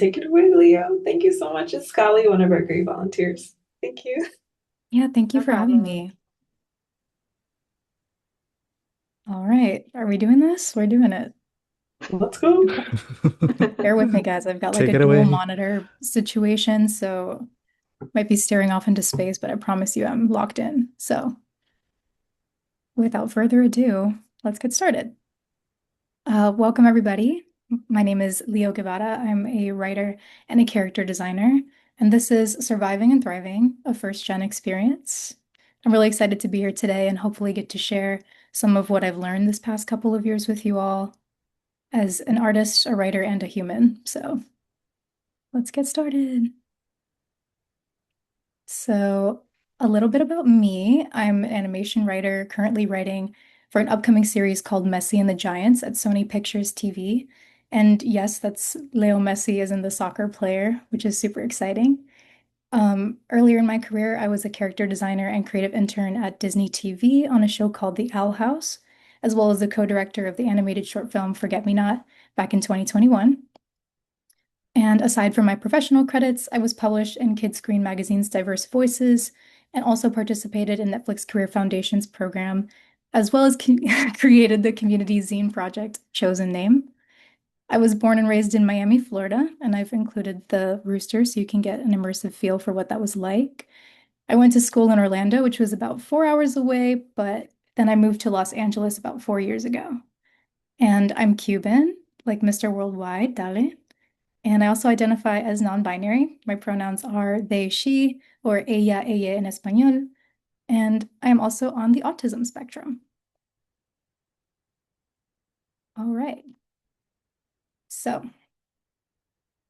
Take it away, Leo. Thank you so much. It's Scully, one of our great volunteers. Thank you. Yeah, thank you No for having problem. me. All right, are we doing this? We're doing it. Let's go. Okay. Bear with me, guys. I've got like Take a it dual away. monitor situation, so might be staring off into space, but I promise you I'm locked in. So without further ado, let's get started. Welcome, everybody. My name is Lio Guevara. I'm a writer and a character designer, and this is Surviving and Thriving, a first-gen experience. I'm really excited to be here today and hopefully get to share some of what I've learned this past couple of years with you all as an artist, a writer, and a human. So let's get started. So, a little bit about me. I'm an animation writer, currently writing for an upcoming series called Messi and the Giants at Sony Pictures TV. And yes, that's Leo Messi as in the soccer player, which is super exciting. Earlier in my career, I was a character designer and creative intern at Disney TV on a show called The Owl House, as well as the co-director of the animated short film Forget Me Not back in 2021. And aside from my professional credits, I was published in Kidscreen Magazine's Diverse Voices and also participated in Netflix Career Foundation's program, as well as created the community zine project Chosen Name. I was born and raised in Miami, Florida, and I've included the rooster so you can get an immersive feel for what that was like. I went to school in Orlando, which was about 4 hours away, but then I moved to Los Angeles about 4 years ago. And I'm Cuban, like Mr. Worldwide, Dale. And I also identify as non-binary. My pronouns are they, she, or ella in Espanol. And I am also on the autism spectrum. All right. So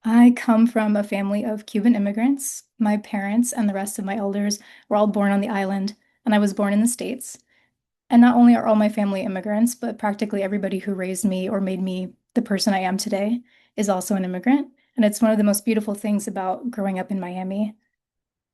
I come from a family of Cuban immigrants. My parents and the rest of my elders were all born on the island, and I was born in the States. And not only are all my family immigrants, but practically everybody who raised me or made me the person I am today is also an immigrant. And it's one of the most beautiful things about growing up in Miami.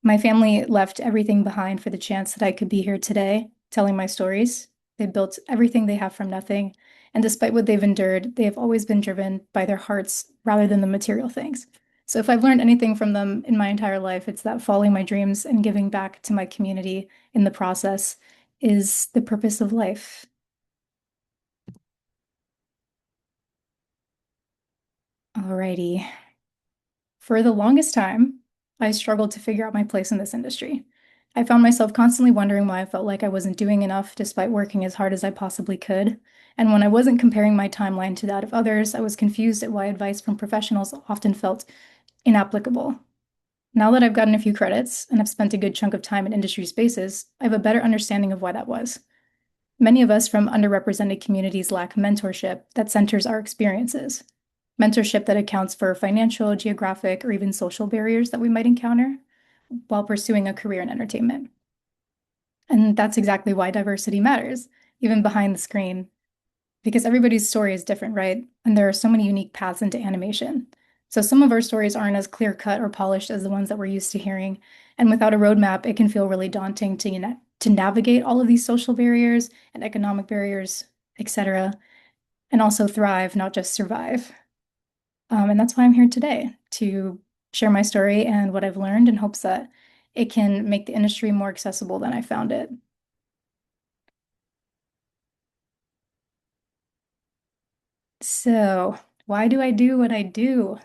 My family left everything behind for the chance that I could be here today telling my stories. They built everything they have from nothing. And despite what they've endured, they have always been driven by their hearts rather than the material things. So if I've learned anything from them in my entire life, it's that following my dreams and giving back to my community in the process is the purpose of life. Alrighty. For the longest time, I struggled to figure out my place in this industry. I found myself constantly wondering why I felt like I wasn't doing enough despite working as hard as I possibly could. And when I wasn't comparing my timeline to that of others, I was confused at why advice from professionals often felt inapplicable. Now that I've gotten a few credits and have spent a good chunk of time in industry spaces, I have a better understanding of why that was. Many of us from underrepresented communities lack mentorship that centers our experiences. Mentorship that accounts for financial, geographic, or even social barriers that we might encounter while pursuing a career in entertainment. And that's exactly why diversity matters, even behind the screen, because everybody's story is different, right? And there are so many unique paths into animation. So some of our stories aren't as clear cut or polished as the ones that we're used to hearing. And without a roadmap, it can feel really daunting to, to navigate all of these social barriers and economic barriers, etc., and also thrive, not just survive. And that's why I'm here today to share my story and what I've learned in hopes that it can make the industry more accessible than I found it. So, why do I do what I do?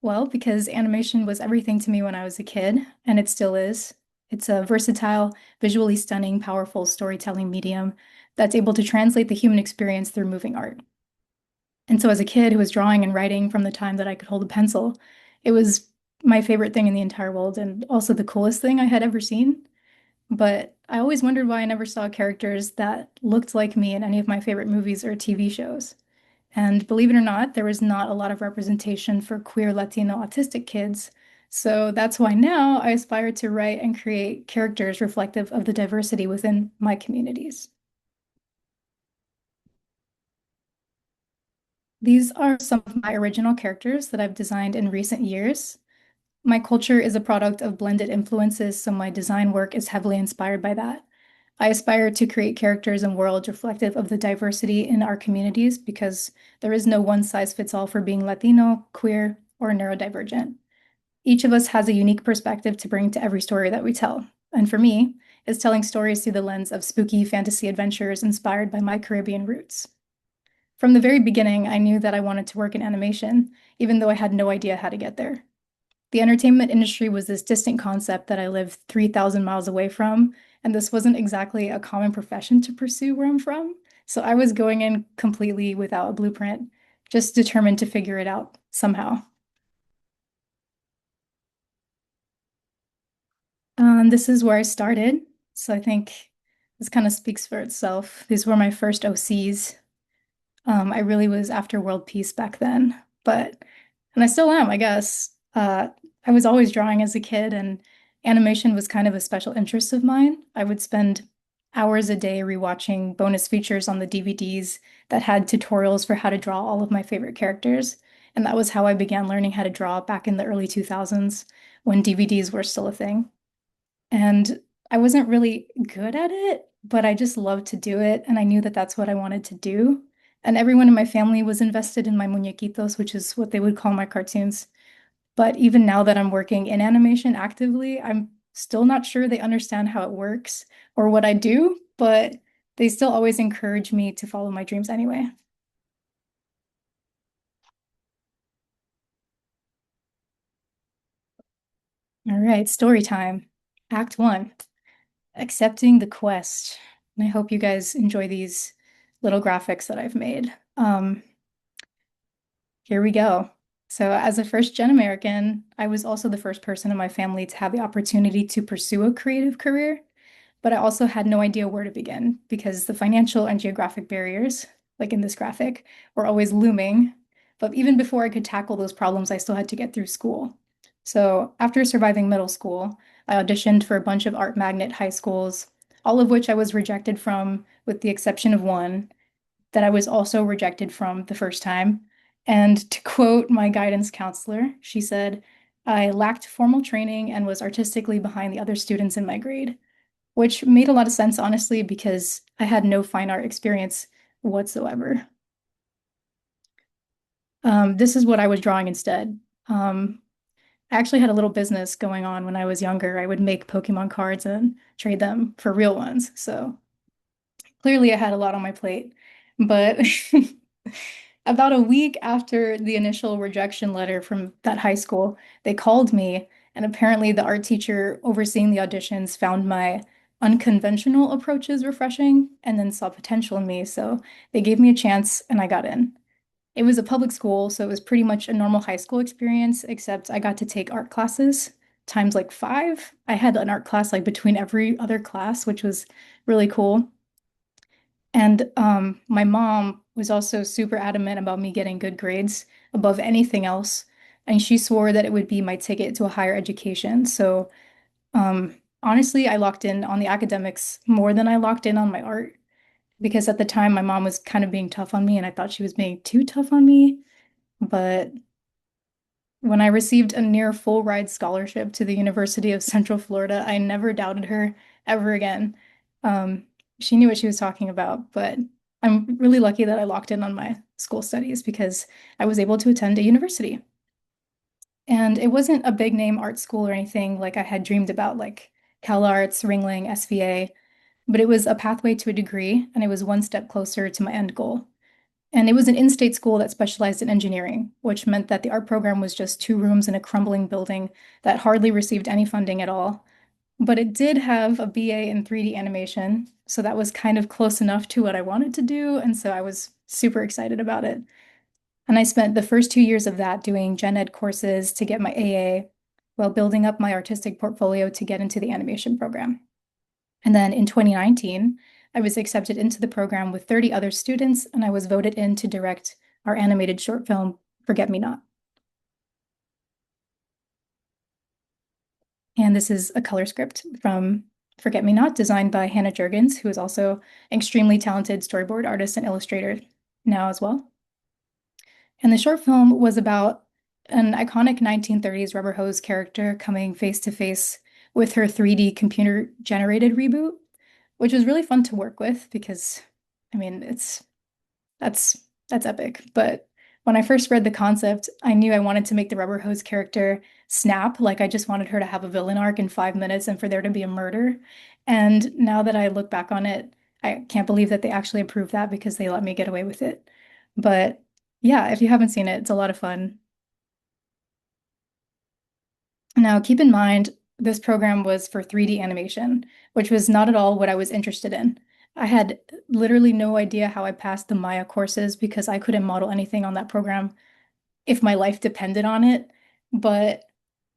Well, because animation was everything to me when I was a kid, and it still is. It's a versatile, visually stunning, powerful storytelling medium that's able to translate the human experience through moving art. And so, as a kid who was drawing and writing from the time that I could hold a pencil, it was my favorite thing in the entire world and also the coolest thing I had ever seen. But I always wondered why I never saw characters that looked like me in any of my favorite movies or TV shows. And believe it or not, there was not a lot of representation for queer Latino autistic kids. So that's why now I aspire to write and create characters reflective of the diversity within my communities. These are some of my original characters that I've designed in recent years. My culture is a product of blended influences, so my design work is heavily inspired by that. I aspire to create characters and worlds reflective of the diversity in our communities because there is no one size fits all for being Latino, queer, or neurodivergent. Each of us has a unique perspective to bring to every story that we tell. And for me, it's telling stories through the lens of spooky fantasy adventures inspired by my Caribbean roots. From the very beginning, I knew that I wanted to work in animation, even though I had no idea how to get there. The entertainment industry was this distant concept that I lived 3,000 miles away from, and this wasn't exactly a common profession to pursue where I'm from. So I was going in completely without a blueprint, just determined to figure it out somehow. This is where I started. So I think this kind of speaks for itself. These were my first OCs. I really was after world peace back then, and I still am, I guess. I was always drawing as a kid, and animation was kind of a special interest of mine. I would spend hours a day rewatching bonus features on the DVDs that had tutorials for how to draw all of my favorite characters. And that was how I began learning how to draw back in the early 2000s when DVDs were still a thing. And I wasn't really good at it, but I just loved to do it. And I knew that that's what I wanted to do. And everyone in my family was invested in my muñequitos, which is what they would call my cartoons. But even now that I'm working in animation actively, I'm still not sure they understand how it works or what I do, but they still always encourage me to follow my dreams anyway. All right, story time. Act one, accepting the quest. And I hope you guys enjoy these little graphics that I've made. Here we go. So, as a first gen American, I was also the first person in my family to have the opportunity to pursue a creative career, but I also had no idea where to begin because the financial and geographic barriers, like in this graphic, were always looming. But even before I could tackle those problems, I still had to get through school. So, after surviving middle school, I auditioned for a bunch of art magnet high schools, all of which I was rejected from, with the exception of one that I was also rejected from the first time. And to quote my guidance counselor, she said, I lacked formal training and was artistically behind the other students in my grade, which made a lot of sense, honestly, because I had no fine art experience whatsoever. This is what I was drawing instead. I actually had a little business going on when I was younger. I would make Pokemon cards and trade them for real ones. So clearly, I had a lot on my plate. But about a week after the initial rejection letter from that high school, they called me, and apparently the art teacher overseeing the auditions found my unconventional approaches refreshing and then saw potential in me. So they gave me a chance and I got in. It was a public school, so it was pretty much a normal high school experience, except I got to take art classes times like five. I had an art class like between every other class, which was really cool. And my mom was also super adamant about me getting good grades above anything else. And she swore that it would be my ticket to a higher education. So honestly, I locked in on the academics more than I locked in on my art because at the time my mom was kind of being tough on me and I thought she was being too tough on me. But when I received a near full ride scholarship to the University of Central Florida, I never doubted her ever again. Um, she knew what she was talking about, but I'm really lucky that I locked in on my school studies because I was able to attend a university. And it wasn't a big name art school or anything like I had dreamed about, like CalArts, Ringling, SVA, but it was a pathway to a degree, and it was one step closer to my end goal. And it was an in-state school that specialized in engineering, which meant that the art program was just two rooms in a crumbling building that hardly received any funding at all. But it did have a BA in 3D animation, so that was kind of close enough to what I wanted to do, and so I was super excited about it. And I spent the first 2 years of that doing gen ed courses to get my AA while building up my artistic portfolio to get into the animation program. And then in 2019, I was accepted into the program with 30 other students, and I was voted in to direct our animated short film, Forget Me Not. And this is a color script from Forget Me Not, designed by Hannah Jurgens, who is also an extremely talented storyboard artist and illustrator now as well. And the short film was about an iconic 1930s rubber hose character coming face to face with her 3D computer generated reboot, which was really fun to work with because, I mean, that's that's epic. But When I first read the concept, I knew I wanted to make the rubber hose character snap, like I just wanted her to have a villain arc in 5 minutes and for there to be a murder. And now that I look back on it, I can't believe that they actually approved that because they let me get away with it. But yeah, if you haven't seen it, it's a lot of fun. Now, keep in mind, this program was for 3D animation, which was not at all what I was interested in. I had literally no idea how I passed the Maya courses because I couldn't model anything on that program if my life depended on it. But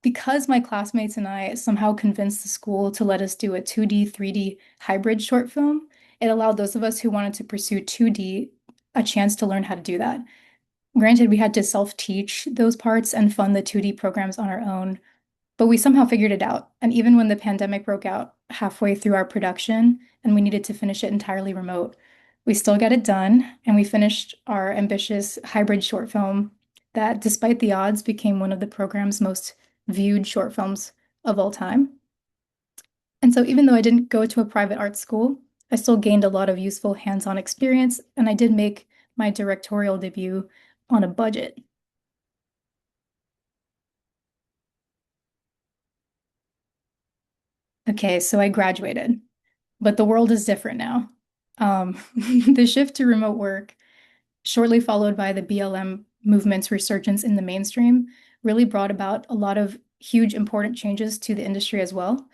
because my classmates and I somehow convinced the school to let us do a 2D, 3D hybrid short film, it allowed those of us who wanted to pursue 2D a chance to learn how to do that. Granted, we had to self-teach those parts and fund the 2D programs on our own, but we somehow figured it out. And even when the pandemic broke out halfway through our production and we needed to finish it entirely remote, we still got it done. And we finished our ambitious hybrid short film that, despite the odds, became one of the program's most viewed short films of all time. And so, even though I didn't go to a private art school, I still gained a lot of useful hands-on experience. And I did make my directorial debut on a budget. Okay, so I graduated. But the world is different now. The shift to remote work, shortly followed by the BLM movement's resurgence in the mainstream, really brought about a lot of huge, important changes to the industry as well.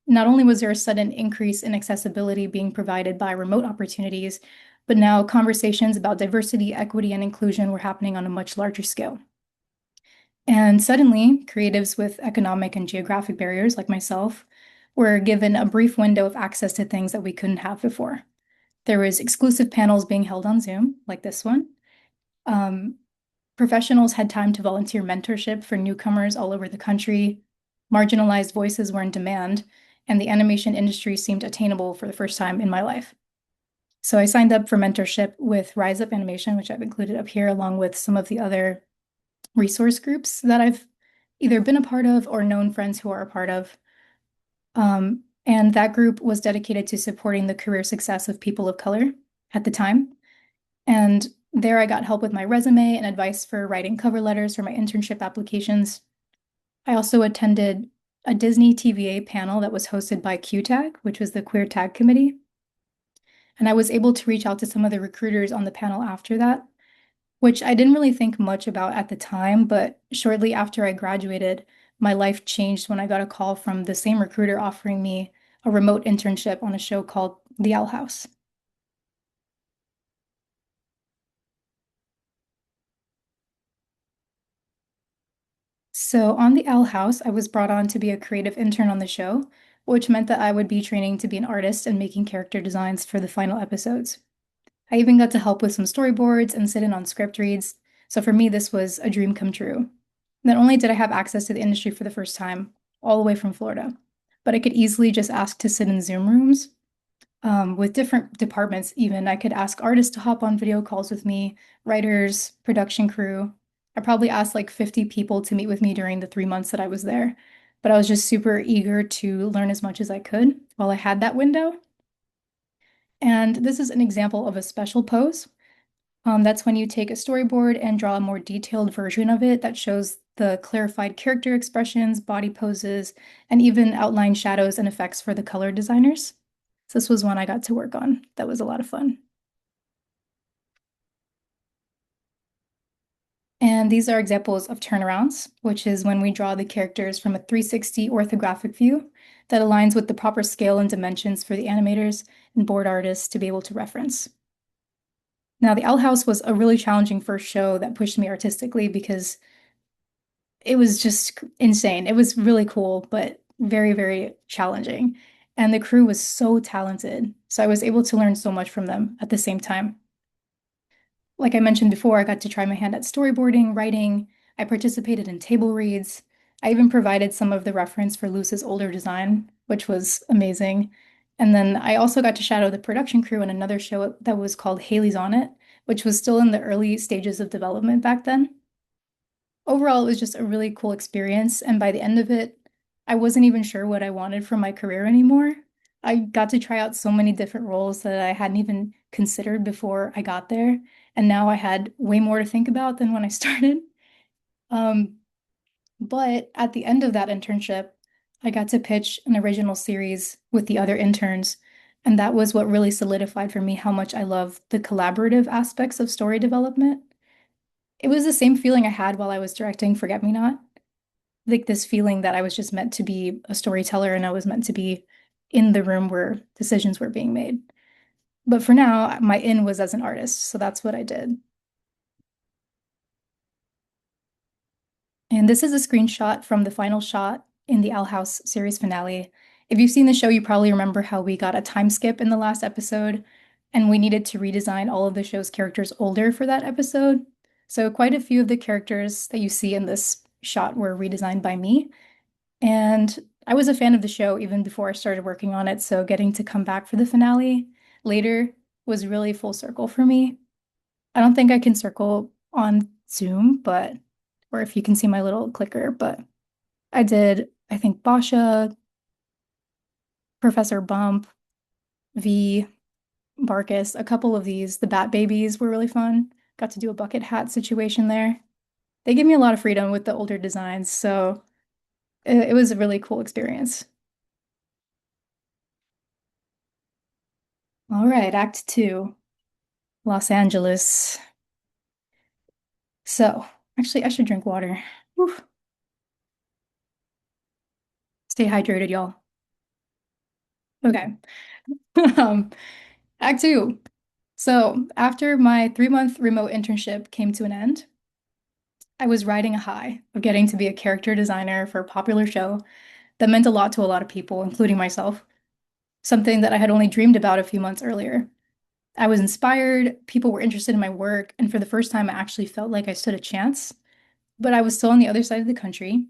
Not only was there a sudden increase in accessibility being provided by remote opportunities, but now conversations about diversity, equity, and inclusion were happening on a much larger scale. And suddenly, creatives with economic and geographic barriers like myself were given a brief window of access to things that we couldn't have before. There was exclusive panels being held on Zoom, like this one. Um, Professionals had time to volunteer mentorship for newcomers all over the country. Marginalized voices were in demand, and the animation industry seemed attainable for the first time in my life. So I signed up for mentorship with Rise Up Animation, which I've included up here, along with some of the other resource groups that I've either been a part of or known friends who are a part of. And that group was dedicated to supporting the career success of people of color at the time. And there I got help with my resume and advice for writing cover letters for my internship applications. I also attended a Disney TVA panel that was hosted by QTAG, which was the Queer Tag Committee. And I was able to reach out to some of the recruiters on the panel after that, which I didn't really think much about at the time, but shortly after I graduated, my life changed when I got a call from the same recruiter offering me a remote internship on a show called The Owl House. So on The Owl House, I was brought on to be a creative intern on the show, which meant that I would be training to be an artist and making character designs for the final episodes. I even got to help with some storyboards and sit in on script reads. So for me, this was a dream come true. Not only did I have access to the industry for the first time, all the way from Florida, but I could easily just ask to sit in Zoom rooms with different departments. Even I could ask artists to hop on video calls with me, writers, production crew. I probably asked like 50 people to meet with me during the 3 months that I was there. But I was just super eager to learn as much as I could while I had that window. And this is an example of a special pose. That's when you take a storyboard and draw a more detailed version of it that shows the clarified character expressions, body poses, and even outline shadows and effects for the color designers. So this was one I got to work on. That was a lot of fun. And these are examples of turnarounds, which is when we draw the characters from a 360 orthographic view that aligns with the proper scale and dimensions for the animators and board artists to be able to reference. Now, the Owl House was a really challenging first show that pushed me artistically because it was just insane. It was really cool, but very, very challenging. And the crew was so talented. So I was able to learn so much from them at the same time. Like I mentioned before, I got to try my hand at storyboarding, writing. I participated in table reads. I even provided some of the reference for Luce's older design, which was amazing. And then I also got to shadow the production crew in another show that was called Haley's on It, which was still in the early stages of development back then. Overall, it was just a really cool experience. And by the end of it, I wasn't even sure what I wanted from my career anymore. I got to try out so many different roles that I hadn't even considered before I got there. And now I had way more to think about than when I started. Um, but at the end of that internship, I got to pitch an original series with the other interns. And that was what really solidified for me how much I love the collaborative aspects of story development. It was the same feeling I had while I was directing Forget Me Not. Like this feeling that I was just meant to be a storyteller and I was meant to be in the room where decisions were being made. But for now, my in was as an artist, so that's what I did. And this is a screenshot from the final shot in the Owl House series finale. If you've seen the show, you probably remember how we got a time skip in the last episode, and we needed to redesign all of the show's characters older for that episode. So quite a few of the characters that you see in this shot were redesigned by me. And I was a fan of the show even before I started working on it, so getting to come back for the finale later was really full circle for me. I don't think I can circle on Zoom, but or if you can see my little clicker, but I did, I think Basha, Professor Bump, V, Barkus, a couple of these. The Bat Babies were really fun. Got to do a bucket hat situation there. They gave me a lot of freedom with the older designs, so it was a really cool experience. All right, Act Two, Los Angeles. So, actually, I should drink water. Whew. Stay hydrated, y'all. Okay. Um, Act Two. So, after my 3-month remote internship came to an end, I was riding a high of getting to be a character designer for a popular show that meant a lot to a lot of people, including myself, something that I had only dreamed about a few months earlier. I was inspired, people were interested in my work, and for the first time, I actually felt like I stood a chance. But I was still on the other side of the country,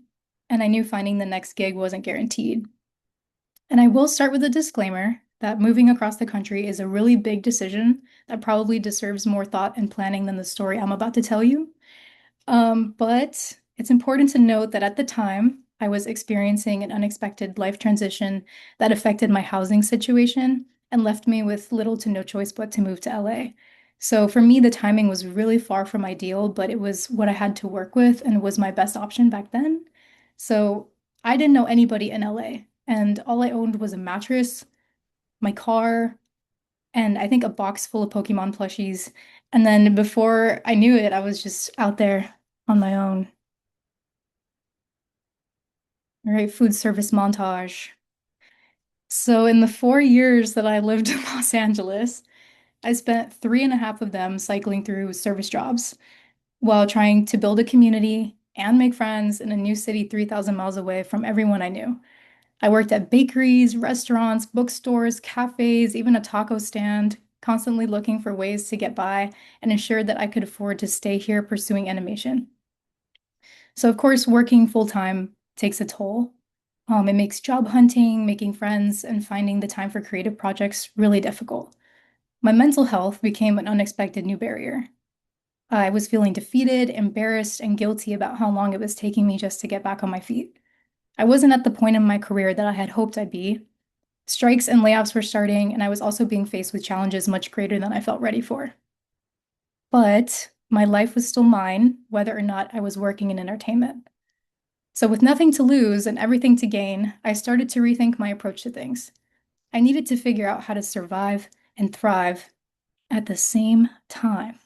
and I knew finding the next gig wasn't guaranteed. And I will start with a disclaimer that moving across the country is a really big decision that probably deserves more thought and planning than the story I'm about to tell you. But it's important to note that at the time, I was experiencing an unexpected life transition that affected my housing situation and left me with little to no choice but to move to LA. So for me, the timing was really far from ideal, but it was what I had to work with and was my best option back then. So I didn't know anybody in LA, and all I owned was a mattress, my car, and I think a box full of Pokemon plushies. And then before I knew it, I was just out there on my own. All right, food service montage. So, in the 4 years that I lived in Los Angeles, I spent 3.5 of them cycling through service jobs while trying to build a community and make friends in a new city 3,000 miles away from everyone I knew. I worked at bakeries, restaurants, bookstores, cafes, even a taco stand, constantly looking for ways to get by and ensured that I could afford to stay here pursuing animation. So, of course, working full time takes a toll. It makes job hunting, making friends, and finding the time for creative projects really difficult. My mental health became an unexpected new barrier. I was feeling defeated, embarrassed, and guilty about how long it was taking me just to get back on my feet. I wasn't at the point in my career that I had hoped I'd be. Strikes and layoffs were starting, and I was also being faced with challenges much greater than I felt ready for. But my life was still mine, whether or not I was working in entertainment. So, with nothing to lose and everything to gain, I started to rethink my approach to things. I needed to figure out how to survive and thrive at the same time.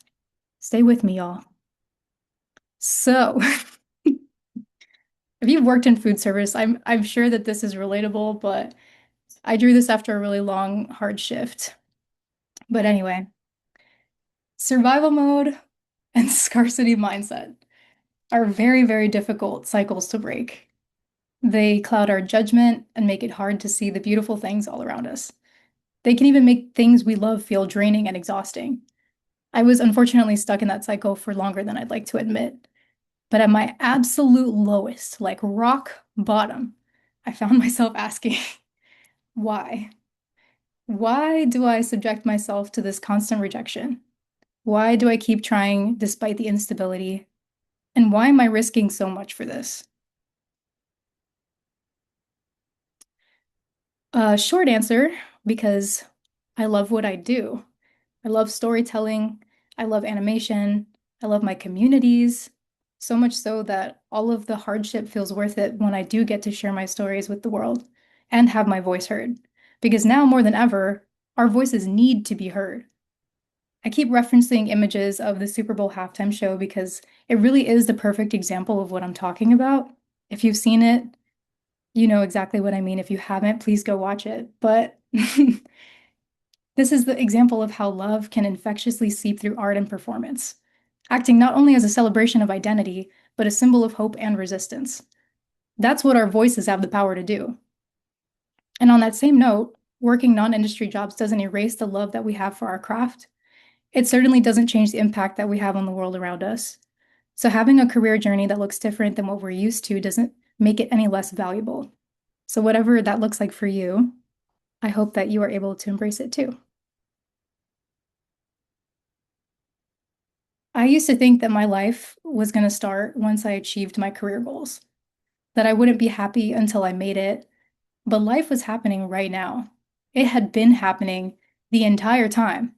Stay with me, y'all. So, if you've worked in food service, I'm sure that this is relatable, but I drew this after a really long, hard shift. But anyway, survival mode and scarcity mindset are very, very difficult cycles to break. They cloud our judgment and make it hard to see the beautiful things all around us. They can even make things we love feel draining and exhausting. I was unfortunately stuck in that cycle for longer than I'd like to admit. But at my absolute lowest, like rock bottom, I found myself asking, why? Why do I subject myself to this constant rejection? Why do I keep trying despite the instability? And why am I risking so much for this? Short answer, because I love what I do. I love storytelling. I love animation. I love my communities. So much so that all of the hardship feels worth it when I do get to share my stories with the world and have my voice heard. Because now more than ever, our voices need to be heard. I keep referencing images of the Super Bowl halftime show because it really is the perfect example of what I'm talking about. If you've seen it, you know exactly what I mean. If you haven't, please go watch it. But this is the example of how love can infectiously seep through art and performance, acting not only as a celebration of identity, but a symbol of hope and resistance. That's what our voices have the power to do. And on that same note, working non-industry jobs doesn't erase the love that we have for our craft. It certainly doesn't change the impact that we have on the world around us. So having a career journey that looks different than what we're used to doesn't make it any less valuable. So whatever that looks like for you, I hope that you are able to embrace it too. I used to think that my life was going to start once I achieved my career goals, that I wouldn't be happy until I made it, but life was happening right now. It had been happening the entire time.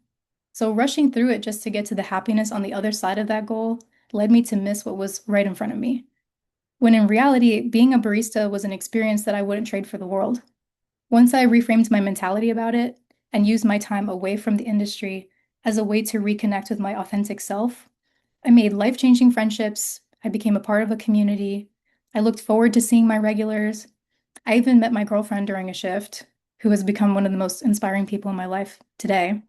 So rushing through it just to get to the happiness on the other side of that goal led me to miss what was right in front of me. When in reality, being a barista was an experience that I wouldn't trade for the world. Once I reframed my mentality about it and used my time away from the industry as a way to reconnect with my authentic self, I made life-changing friendships. I became a part of a community. I looked forward to seeing my regulars. I even met my girlfriend during a shift, who has become one of the most inspiring people in my life today.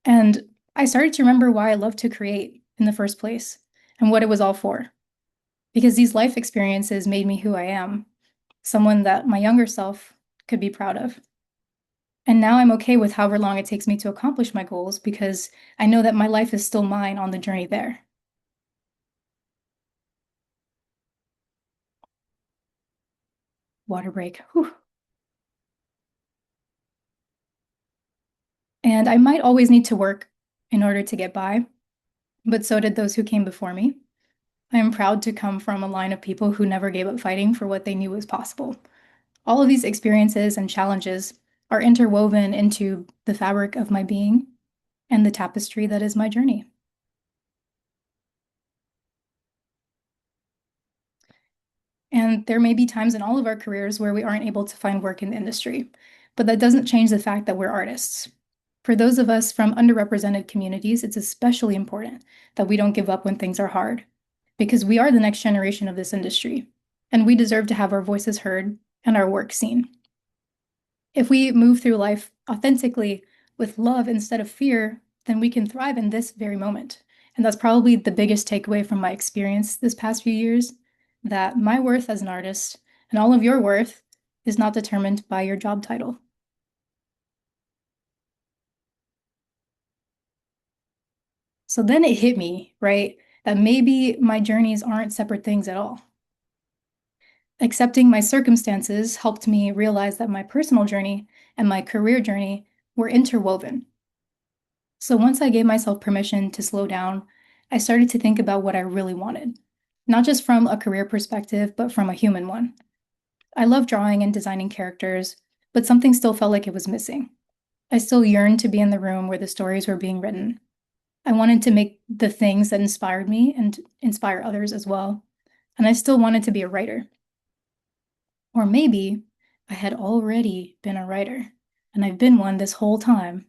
And I started to remember why I loved to create in the first place and what it was all for. Because these life experiences made me who I am, someone that my younger self could be proud of. And now I'm okay with however long it takes me to accomplish my goals because I know that my life is still mine on the journey there. Water break. Whew. And I might always need to work in order to get by, but so did those who came before me. I am proud to come from a line of people who never gave up fighting for what they knew was possible. All of these experiences and challenges are interwoven into the fabric of my being and the tapestry that is my journey. And there may be times in all of our careers where we aren't able to find work in the industry, but that doesn't change the fact that we're artists. For those of us from underrepresented communities, it's especially important that we don't give up when things are hard, because we are the next generation of this industry, and we deserve to have our voices heard and our work seen. If we move through life authentically with love instead of fear, then we can thrive in this very moment. And that's probably the biggest takeaway from my experience this past few years, that my worth as an artist and all of your worth is not determined by your job title. So then it hit me, right, that maybe my journeys aren't separate things at all. Accepting my circumstances helped me realize that my personal journey and my career journey were interwoven. So once I gave myself permission to slow down, I started to think about what I really wanted, not just from a career perspective, but from a human one. I love drawing and designing characters, but something still felt like it was missing. I still yearned to be in the room where the stories were being written. I wanted to make the things that inspired me and inspire others as well. And I still wanted to be a writer. Or maybe I had already been a writer, and I've been one this whole time.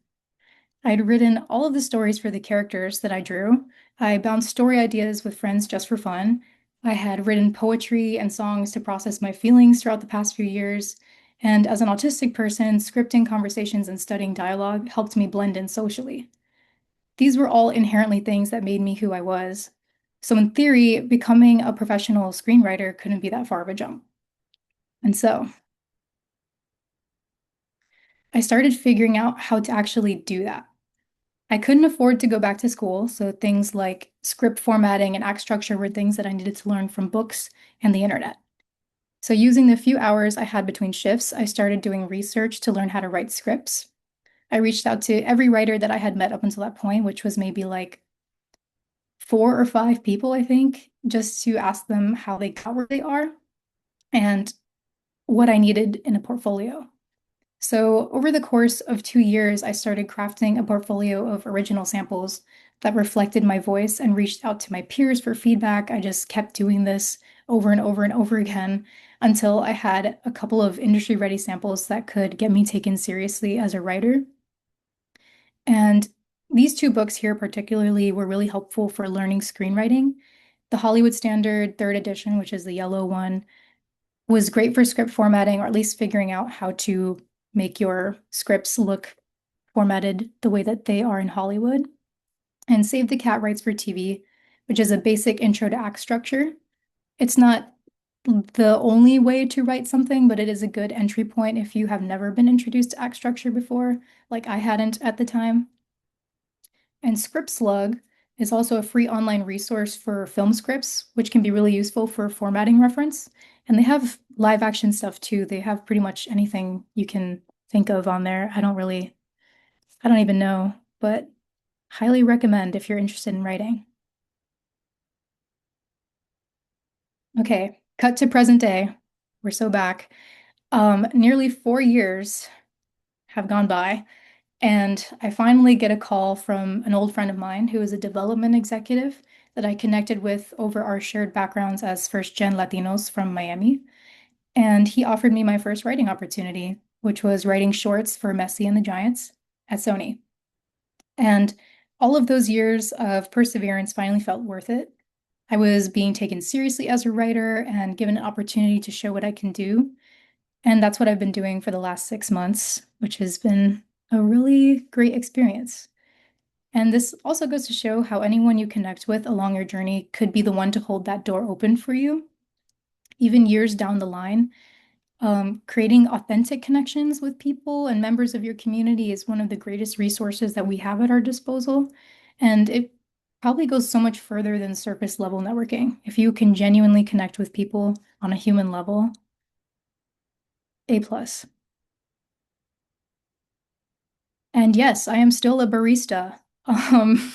I'd written all of the stories for the characters that I drew. I bounced story ideas with friends just for fun. I had written poetry and songs to process my feelings throughout the past few years. And as an autistic person, scripting conversations and studying dialogue helped me blend in socially. These were all inherently things that made me who I was. So, in theory, becoming a professional screenwriter couldn't be that far of a jump. And so, I started figuring out how to actually do that. I couldn't afford to go back to school, so things like script formatting and act structure were things that I needed to learn from books and the internet. So, using the few hours I had between shifts, I started doing research to learn how to write scripts. I reached out to every writer that I had met up until that point, which was maybe like 4 or 5 people, I think, just to ask them how they got where they are and what I needed in a portfolio. So, over the course of 2 years, I started crafting a portfolio of original samples that reflected my voice and reached out to my peers for feedback. I just kept doing this over and over and over again until I had a couple of industry-ready samples that could get me taken seriously as a writer. And these two books here, particularly, were really helpful for learning screenwriting. The Hollywood Standard third edition, which is the yellow one, was great for script formatting, or at least figuring out how to make your scripts look formatted the way that they are in Hollywood. And Save the Cat writes for TV, which is a basic intro to act structure. It's not the only way to write something, but it is a good entry point if you have never been introduced to act structure before, like I hadn't at the time. And Script Slug is also a free online resource for film scripts, which can be really useful for formatting reference. And they have live action stuff too. They have pretty much anything you can think of on there. I don't even know, but highly recommend if you're interested in writing. Okay, cut to present day. We're so back. Nearly 4 years have gone by, and I finally get a call from an old friend of mine who is a development executive that I connected with over our shared backgrounds as first-gen Latinos from Miami. And he offered me my first writing opportunity, which was writing shorts for Messi and the Giants at Sony. And all of those years of perseverance finally felt worth it. I was being taken seriously as a writer and given an opportunity to show what I can do. And that's what I've been doing for the last 6 months, which has been a really great experience. And this also goes to show how anyone you connect with along your journey could be the one to hold that door open for you, even years down the line. Creating authentic connections with people and members of your community is one of the greatest resources that we have at our disposal. And it probably goes so much further than surface level networking. If you can genuinely connect with people on a human level, A plus. And yes, I am still a barista. Um,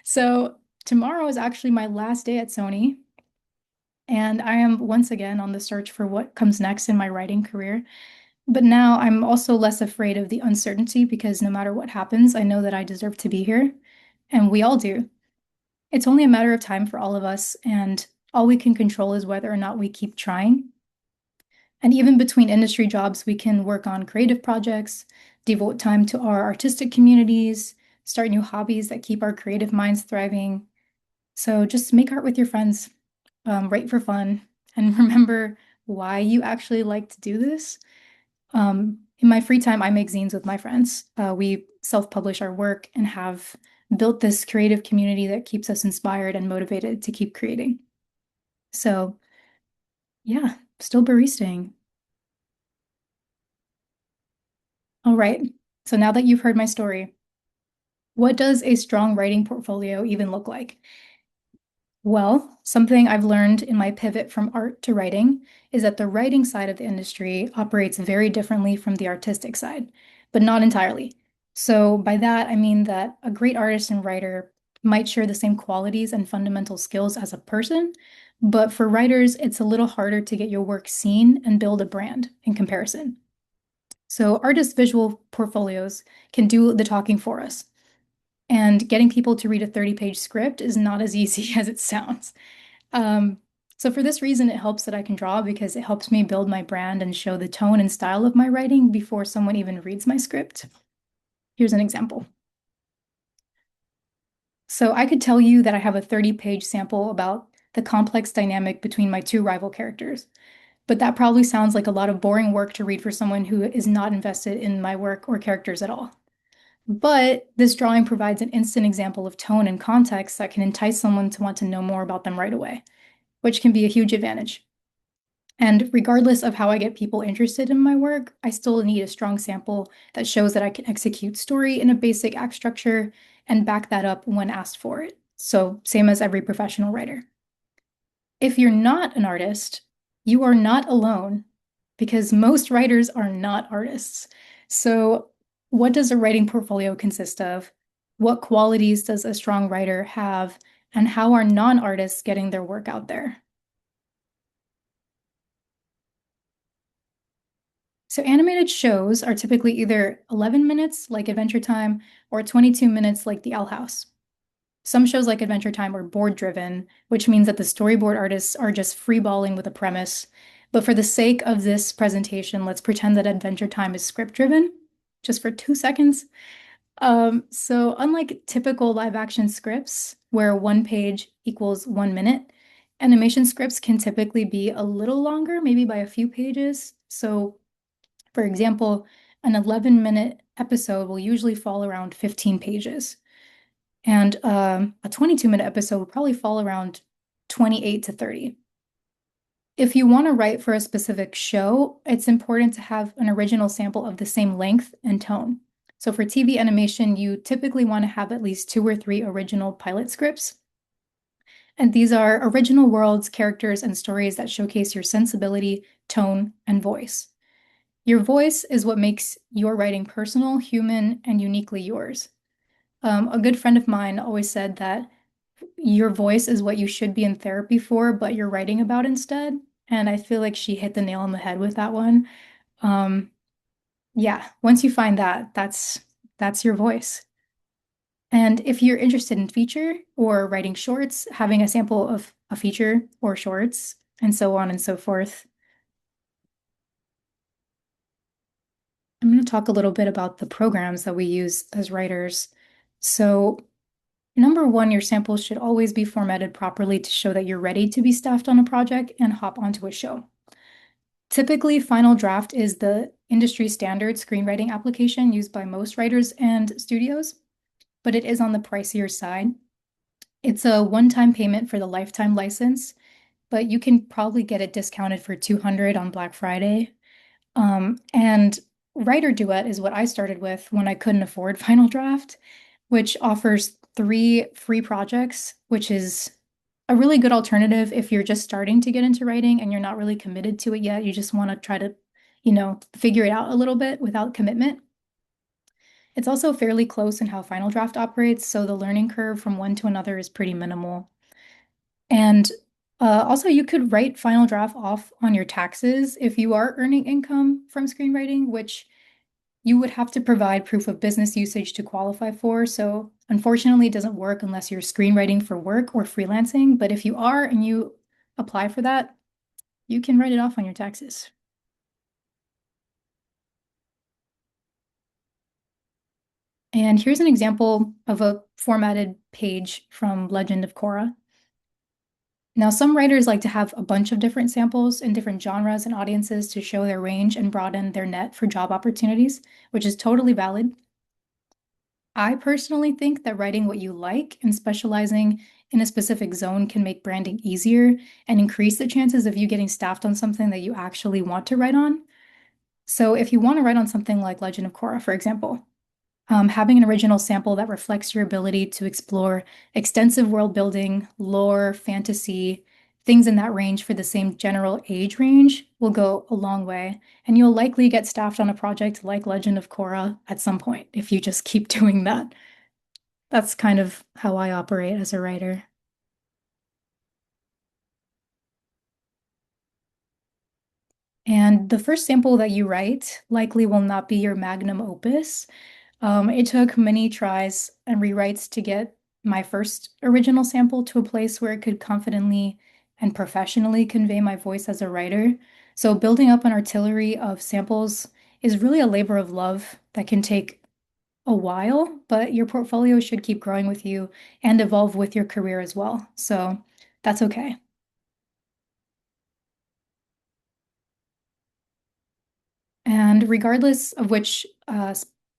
so tomorrow is actually my last day at Sony, and I am once again on the search for what comes next in my writing career. But now I'm also less afraid of the uncertainty because no matter what happens, I know that I deserve to be here, and we all do. It's only a matter of time for all of us, and all we can control is whether or not we keep trying. And even between industry jobs, we can work on creative projects, devote time to our artistic communities, start new hobbies that keep our creative minds thriving. So just make art with your friends, write for fun, and remember why you actually like to do this. In my free time, I make zines with my friends. We self-publish our work and have built this creative community that keeps us inspired and motivated to keep creating. So yeah, still baristaing. All right. So now that you've heard my story, what does a strong writing portfolio even look like? Well, something I've learned in my pivot from art to writing is that the writing side of the industry operates very differently from the artistic side, but not entirely. So, by that, I mean that a great artist and writer might share the same qualities and fundamental skills as a person, but for writers, it's a little harder to get your work seen and build a brand in comparison. So, artists' visual portfolios can do the talking for us. And getting people to read a 30-page script is not as easy as it sounds. Um, so for this reason, it helps that I can draw because it helps me build my brand and show the tone and style of my writing before someone even reads my script. Here's an example. So I could tell you that I have a 30-page sample about the complex dynamic between my two rival characters, but that probably sounds like a lot of boring work to read for someone who is not invested in my work or characters at all. But this drawing provides an instant example of tone and context that can entice someone to want to know more about them right away, which can be a huge advantage. And regardless of how I get people interested in my work, I still need a strong sample that shows that I can execute story in a basic act structure and back that up when asked for it. So, same as every professional writer. If you're not an artist, you are not alone because most writers are not artists. So, what does a writing portfolio consist of? What qualities does a strong writer have? And how are non-artists getting their work out there? So animated shows are typically either 11 minutes, like Adventure Time, or 22 minutes, like The Owl House. Some shows like Adventure Time are board driven, which means that the storyboard artists are just freeballing with a premise. But for the sake of this presentation, let's pretend that Adventure Time is script driven, just for 2 seconds. So unlike typical live action scripts, where one page equals 1 minute, animation scripts can typically be a little longer, maybe by a few pages. So, for example, an 11-minute episode will usually fall around 15 pages. And a 22-minute episode will probably fall around 28 to 30. If you want to write for a specific show, it's important to have an original sample of the same length and tone. So for TV animation, you typically want to have at least 2 or 3 original pilot scripts. And these are original worlds, characters, and stories that showcase your sensibility, tone, and voice. Your voice is what makes your writing personal, human, and uniquely yours. A good friend of mine always said that your voice is what you should be in therapy for, but you're writing about instead. And I feel like she hit the nail on the head with that one. Um, yeah, once you find that, that's your voice. And if you're interested in feature or writing shorts, having a sample of a feature or shorts, and so on and so forth. I'm going to talk a little bit about the programs that we use as writers. So, number one, your samples should always be formatted properly to show that you're ready to be staffed on a project and hop onto a show. Typically, Final Draft is the industry standard screenwriting application used by most writers and studios, but it is on the pricier side. It's a one-time payment for the lifetime license, but you can probably get it discounted for 200 on Black Friday. And Writer Duet is what I started with when I couldn't afford Final Draft, which offers 3 free projects, which is a really good alternative if you're just starting to get into writing and you're not really committed to it yet. You just want to try to, figure it out a little bit without commitment. It's also fairly close in how Final Draft operates, so the learning curve from one to another is pretty minimal. And also, you could write Final Draft off on your taxes if you are earning income from screenwriting, which you would have to provide proof of business usage to qualify for. So unfortunately, it doesn't work unless you're screenwriting for work or freelancing. But if you are and you apply for that, you can write it off on your taxes. And here's an example of a formatted page from Legend of Korra. Now, some writers like to have a bunch of different samples in different genres and audiences to show their range and broaden their net for job opportunities, which is totally valid. I personally think that writing what you like and specializing in a specific zone can make branding easier and increase the chances of you getting staffed on something that you actually want to write on. So, if you want to write on something like Legend of Korra, for example, having an original sample that reflects your ability to explore extensive world building, lore, fantasy, things in that range for the same general age range will go a long way. And you'll likely get staffed on a project like Legend of Korra at some point if you just keep doing that. That's kind of how I operate as a writer. And the first sample that you write likely will not be your magnum opus. It took many tries and rewrites to get my first original sample to a place where it could confidently and professionally convey my voice as a writer. So building up an artillery of samples is really a labor of love that can take a while, but your portfolio should keep growing with you and evolve with your career as well. So that's okay. And regardless of which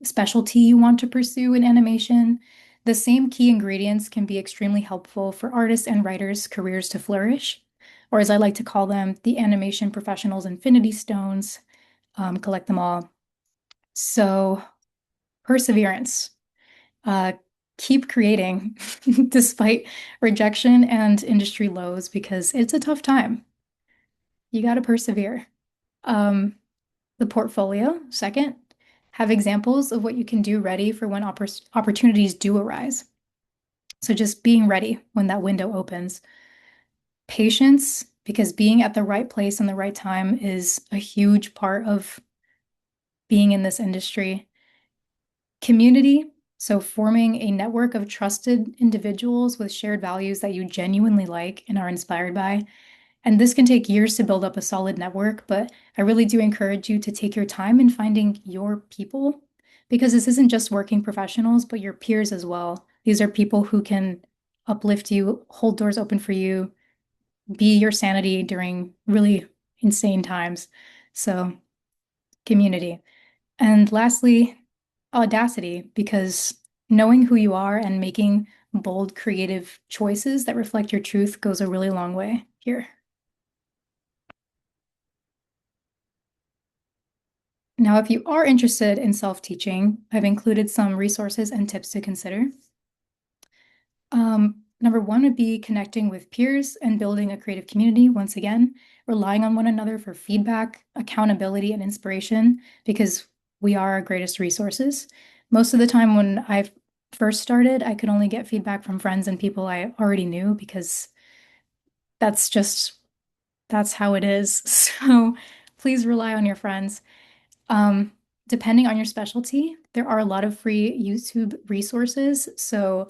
specialty you want to pursue in animation, the same key ingredients can be extremely helpful for artists and writers' careers to flourish, or as I like to call them, the animation professionals' infinity stones. Collect them all. So, perseverance. Uh, Keep creating despite rejection and industry lows because it's a tough time. You got to persevere. Um, the portfolio, second, have examples of what you can do ready for when opportunities do arise. So just being ready when that window opens. Patience, because being at the right place in the right time is a huge part of being in this industry. Community, so forming a network of trusted individuals with shared values that you genuinely like and are inspired by. And this can take years to build up a solid network, but I really do encourage you to take your time in finding your people because this isn't just working professionals, but your peers as well. These are people who can uplift you, hold doors open for you, be your sanity during really insane times. So, community. And lastly, audacity, because knowing who you are and making bold, creative choices that reflect your truth goes a really long way here. Now, if you are interested in self-teaching, I've included some resources and tips to consider. Number one would be connecting with peers and building a creative community. Once again, relying on one another for feedback, accountability, and inspiration, because we are our greatest resources. Most of the time when I first started, I could only get feedback from friends and people I already knew because that's just, that's how it is. So please rely on your friends. Um, Depending on your specialty, there are a lot of free YouTube resources. So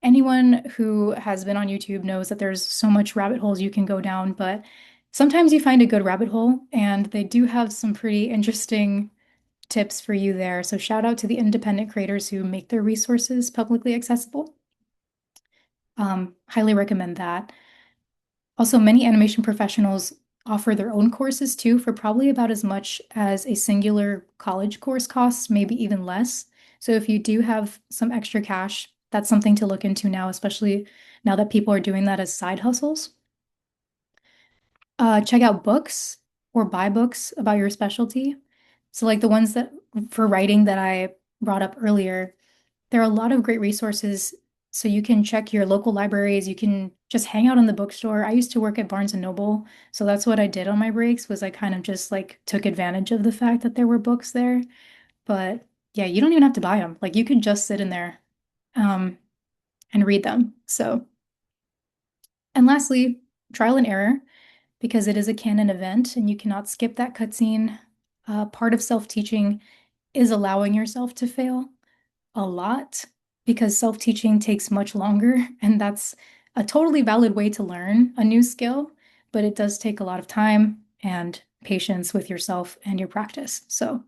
anyone who has been on YouTube knows that there's so much rabbit holes you can go down, but sometimes you find a good rabbit hole and they do have some pretty interesting tips for you there. So shout out to the independent creators who make their resources publicly accessible. Highly recommend that. Also, many animation professionals offer their own courses too for probably about as much as a singular college course costs, maybe even less. So if you do have some extra cash, that's something to look into now, especially now that people are doing that as side hustles. Check out books or buy books about your specialty. So like the ones that for writing that I brought up earlier, there are a lot of great resources. So you can check your local libraries. You can just hang out in the bookstore. I used to work at Barnes and Noble, so that's what I did on my breaks was I kind of just like took advantage of the fact that there were books there. But yeah, you don't even have to buy them. Like you could just sit in there um, and read them. So, and lastly, trial and error, because it is a canon event and you cannot skip that cutscene. Part of self-teaching is allowing yourself to fail a lot because self-teaching takes much longer, and that's a totally valid way to learn a new skill, but it does take a lot of time and patience with yourself and your practice. So,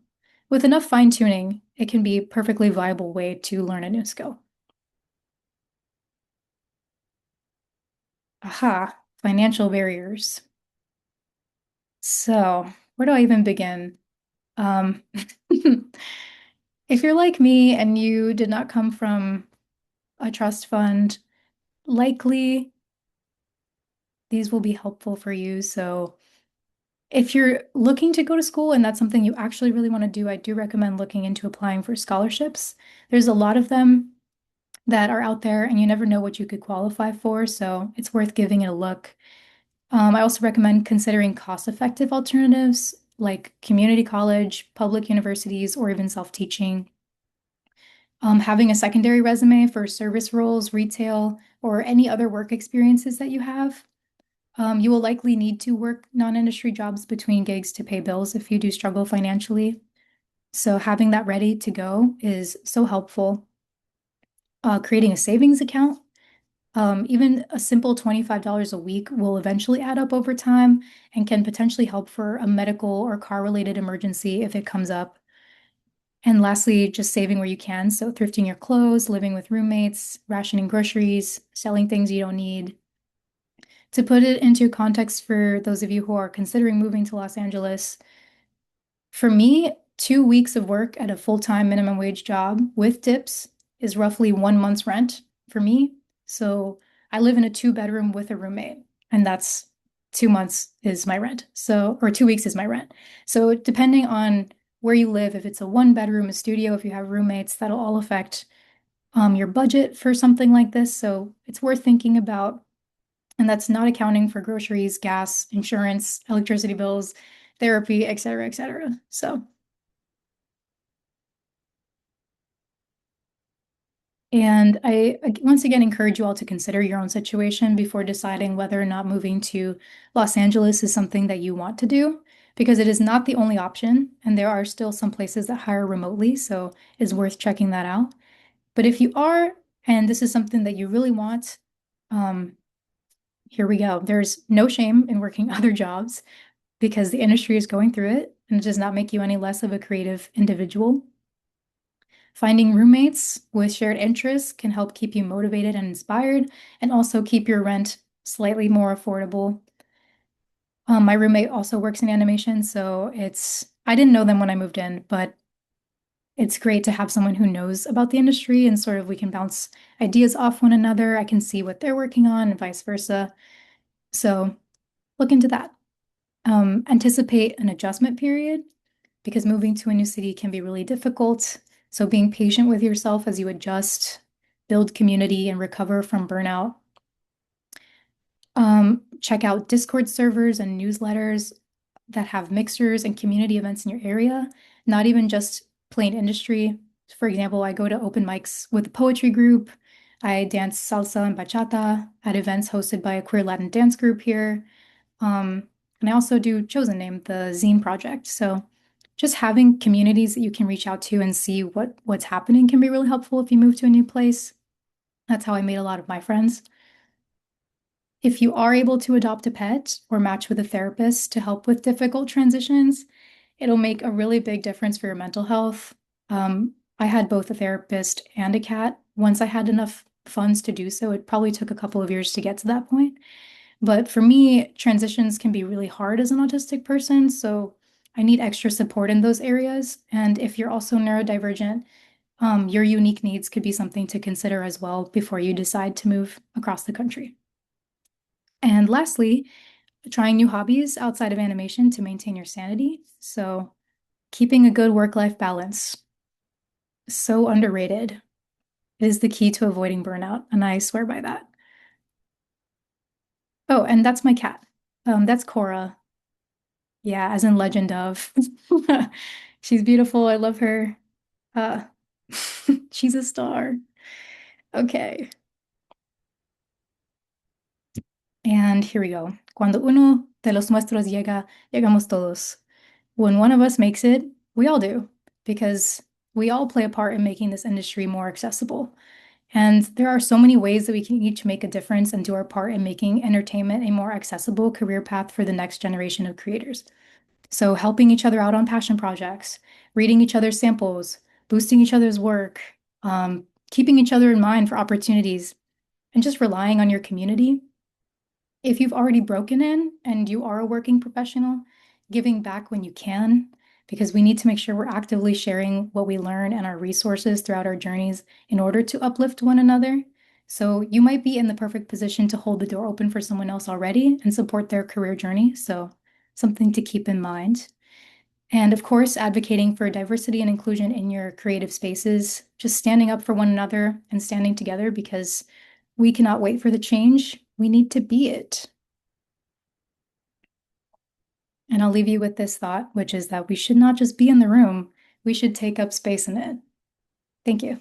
with enough fine-tuning, it can be a perfectly viable way to learn a new skill. Aha, financial barriers. So, where do I even begin? Um, if you're like me and you did not come from a trust fund, likely these will be helpful for you. So if you're looking to go to school and that's something you actually really want to do, I do recommend looking into applying for scholarships. There's a lot of them that are out there and you never know what you could qualify for, so it's worth giving it a look. I also recommend considering cost-effective alternatives like community college, public universities, or even self-teaching. Having a secondary resume for service roles, retail, or any other work experiences that you have. You will likely need to work non-industry jobs between gigs to pay bills if you do struggle financially. So having that ready to go is so helpful. Creating a savings account, even a simple $25 a week will eventually add up over time and can potentially help for a medical or car-related emergency if it comes up. And lastly, just saving where you can. So thrifting your clothes, living with roommates, rationing groceries, selling things you don't need. To put it into context for those of you who are considering moving to Los Angeles, for me, 2 weeks of work at a full-time minimum wage job with tips is roughly 1 month's rent for me. So I live in a two-bedroom with a roommate, and that's 2 months is my rent. So, or 2 weeks is my rent. So depending on where you live, if it's a one-bedroom, a studio, if you have roommates, that'll all affect your budget for something like this. So it's worth thinking about. And that's not accounting for groceries, gas, insurance, electricity bills, therapy, et cetera, et cetera. So, and I once again encourage you all to consider your own situation before deciding whether or not moving to Los Angeles is something that you want to do. because it is not the only option, and there are still some places that hire remotely, so it's worth checking that out. But if you are, and this is something that you really want, um, here we go. There's no shame in working other jobs because the industry is going through it, and it does not make you any less of a creative individual. Finding roommates with shared interests can help keep you motivated and inspired, and also keep your rent slightly more affordable. My roommate also works in animation, so I didn't know them when I moved in, but it's great to have someone who knows about the industry and sort of we can bounce ideas off one another. I can see what they're working on and vice versa. So look into that. Anticipate an adjustment period because moving to a new city can be really difficult. So being patient with yourself as you adjust, build community, and recover from burnout. Check out Discord servers and newsletters that have mixers and community events in your area, not even just plain industry. For example, I go to open mics with a poetry group. I dance salsa and bachata at events hosted by a queer Latin dance group here. Um, and I also do Chosen Name, the zine project. So just having communities that you can reach out to and see what's happening can be really helpful if you move to a new place. That's how I made a lot of my friends. If you are able to adopt a pet or match with a therapist to help with difficult transitions, it'll make a really big difference for your mental health. I had both a therapist and a cat. Once I had enough funds to do so, it probably took a couple of years to get to that point. But for me, transitions can be really hard as an autistic person, so I need extra support in those areas. And if you're also neurodivergent, your unique needs could be something to consider as well before you decide to move across the country. And lastly, trying new hobbies outside of animation to maintain your sanity. So, keeping a good work-life balance, so underrated. It is the key to avoiding burnout, and I swear by that. Oh, and that's my cat. That's Cora. Yeah, as in Legend of. She's beautiful. I love her. Uh, she's a star. Okay. And here we go. Cuando uno de los nuestros llega, llegamos todos. When one of us makes it, we all do, because we all play a part in making this industry more accessible. And there are so many ways that we can each make a difference and do our part in making entertainment a more accessible career path for the next generation of creators. So, helping each other out on passion projects, reading each other's samples, boosting each other's work, keeping each other in mind for opportunities, and just relying on your community. If you've already broken in and you are a working professional, giving back when you can, because we need to make sure we're actively sharing what we learn and our resources throughout our journeys in order to uplift one another. So you might be in the perfect position to hold the door open for someone else already and support their career journey. So something to keep in mind. And of course, advocating for diversity and inclusion in your creative spaces, just standing up for one another and standing together because we cannot wait for the change. We need to be it. And I'll leave you with this thought, which is that we should not just be in the room, we should take up space in it. Thank you.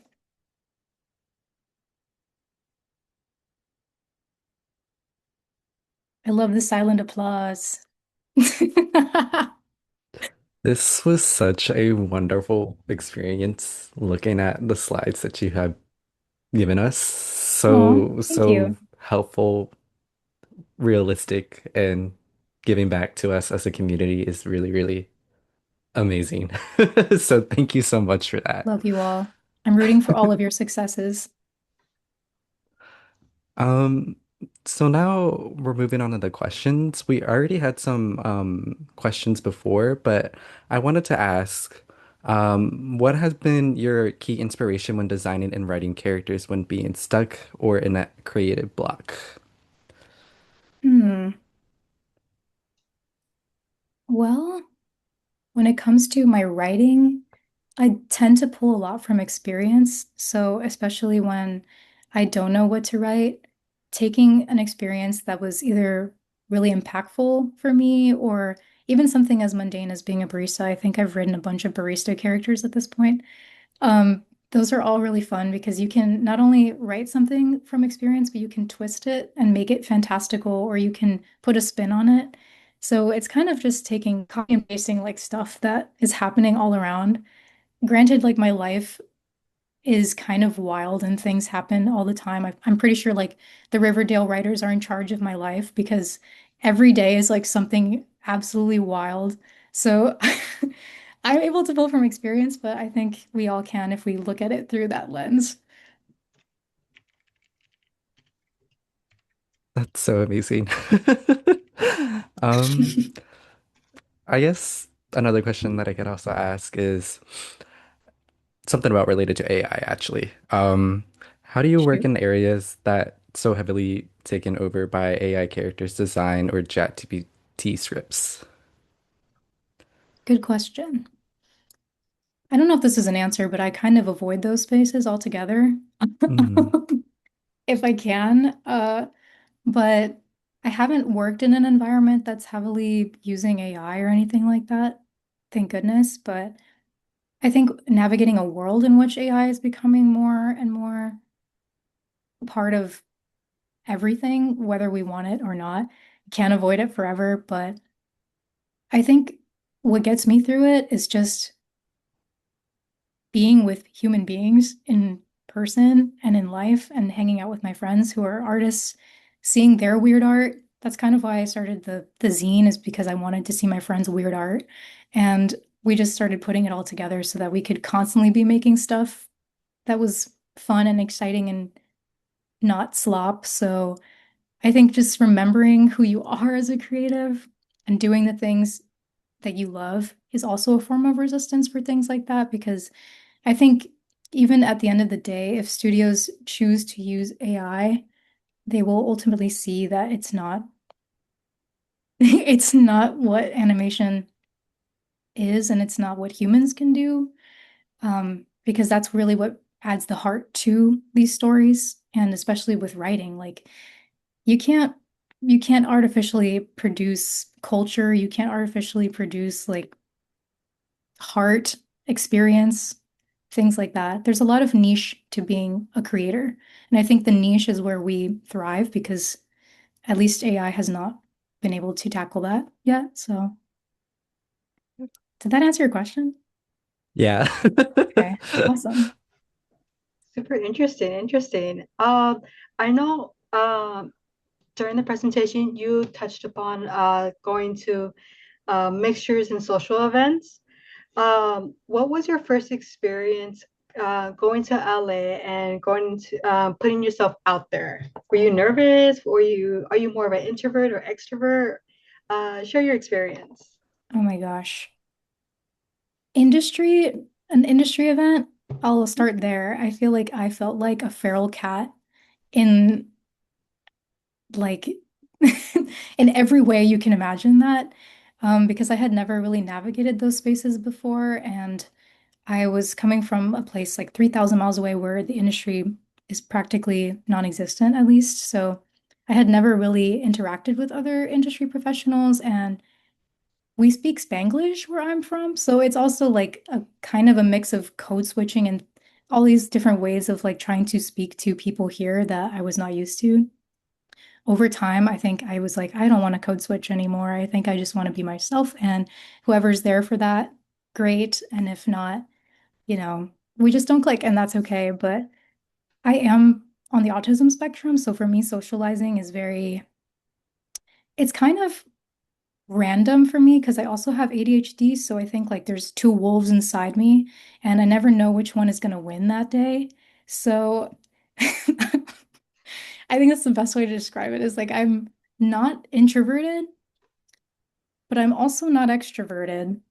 I love the silent applause. This was such a wonderful experience looking at the slides that you have given us. Oh, thank So you. helpful, realistic, and giving back to us as a community is really, really amazing. So thank you so much for that. Love you all. I'm rooting for all of your successes. Um, so now we're moving on to the questions. We already had some questions before, but I wanted to ask, what has been your key inspiration when designing and writing characters when being stuck or in a creative block? Hmm. Well, when it comes to my writing, I tend to pull a lot from experience. So, especially when I don't know what to write, taking an experience that was either really impactful for me or even something as mundane as being a barista. I think I've written a bunch of barista characters at this point. Those are all really fun because you can not only write something from experience, but you can twist it and make it fantastical, or you can put a spin on it. So it's kind of just taking copy and pasting like stuff that is happening all around. Granted, like my life is kind of wild and things happen all the time. I'm pretty sure like the Riverdale writers are in charge of my life because every day is like something absolutely wild. So I'm able to pull from experience, but I think we all can if we look at it through that lens. That's so amazing. Um, I guess another question that I could also ask is something about related to AI, actually. How do you work Shoot. in areas that so heavily taken over by AI characters design or ChatGPT scripts? Good question. I don't know if this is an answer, but I kind of avoid those spaces altogether Mm, if I can. But I haven't worked in an environment that's heavily using AI or anything like that. Thank goodness. But I think navigating a world in which AI is becoming more and more part of everything, whether we want it or not, can't avoid it forever. But I think what gets me through it is just being with human beings in person and in life and hanging out with my friends who are artists, seeing their weird art. That's kind of why I started the zine is because I wanted to see my friends' weird art. And we just started putting it all together so that we could constantly be making stuff that was fun and exciting and not slop. So I think just remembering who you are as a creative and doing the things that you love is also a form of resistance for things like that because I think even at the end of the day, if studios choose to use AI, they will ultimately see that it's not it's not what animation is and it's not what humans can do. Because that's really what adds the heart to these stories and especially with writing. Like you can't you can't artificially produce culture, you can't artificially produce like heart, experience, things like that. There's a lot of niche to being a creator. And I think the niche is where we thrive because at least AI has not been able to tackle that yet. So, did that answer your question? yeah. Okay, awesome. Super interesting, interesting. I know during the presentation you touched upon going to mixtures and social events. What was your first experience going to LA and going to putting yourself out there? Were you nervous? Are you more of an introvert or extrovert? Share your experience. Oh my gosh. Industry, an industry event, I'll start there. I feel like I felt like a feral cat in like in every way you can imagine that. Because I had never really navigated those spaces before, and I was coming from a place like 3,000 miles away where the industry is practically non-existent, at least. So I had never really interacted with other industry professionals, and we speak Spanglish where I'm from. So it's also like a kind of a mix of code switching and all these different ways of like trying to speak to people here that I was not used to. Over time, I think I was like, I don't want to code switch anymore. I think I just want to be myself, and whoever's there for that, great. And if not, we just don't click and that's okay. But I am on the autism spectrum. So for me, socializing is it's kind of random for me because I also have ADHD. So I think like there's two wolves inside me and I never know which one is going to win that day. So I think that's the best way to describe it is like I'm not introverted, but I'm also not extroverted.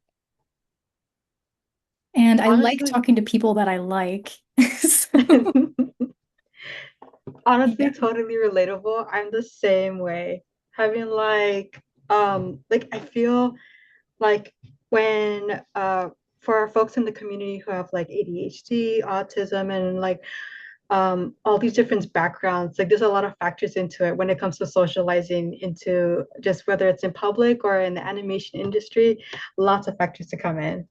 And I like Honestly, talking to people that I like. So, honestly, yeah. totally relatable. I'm the same way. Having like I feel like when for our folks in the community who have like ADHD, autism, and like all these different backgrounds, like there's a lot of factors into it when it comes to socializing into just whether it's in public or in the animation industry, lots of factors to come in.